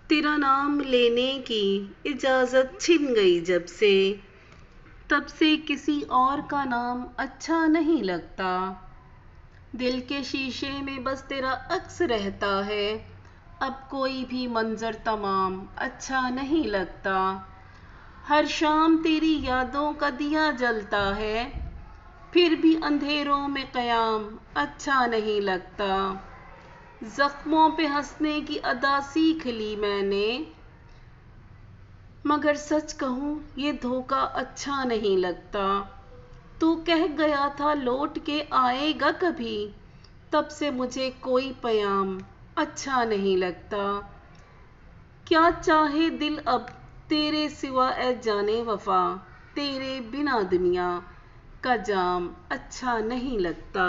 तेरा नाम लेने की इजाज़त छिन गई जब से, तब से किसी और का नाम अच्छा नहीं लगता। दिल के शीशे में बस तेरा अक्स रहता है, अब कोई भी मंजर तमाम अच्छा नहीं लगता। हर शाम तेरी यादों का दिया जलता है, फिर भी अंधेरों में क़याम अच्छा नहीं लगता। ज़ख्मों पे हंसने की अदा सीख ली मैंने, मगर सच कहूँ ये धोखा अच्छा नहीं लगता। तू कह गया था लौट के आएगा कभी, तब से मुझे कोई पैगाम अच्छा नहीं लगता। क्या चाहे दिल अब तेरे सिवा ए जाने वफा, तेरे बिना दुनिया का जाम अच्छा नहीं लगता।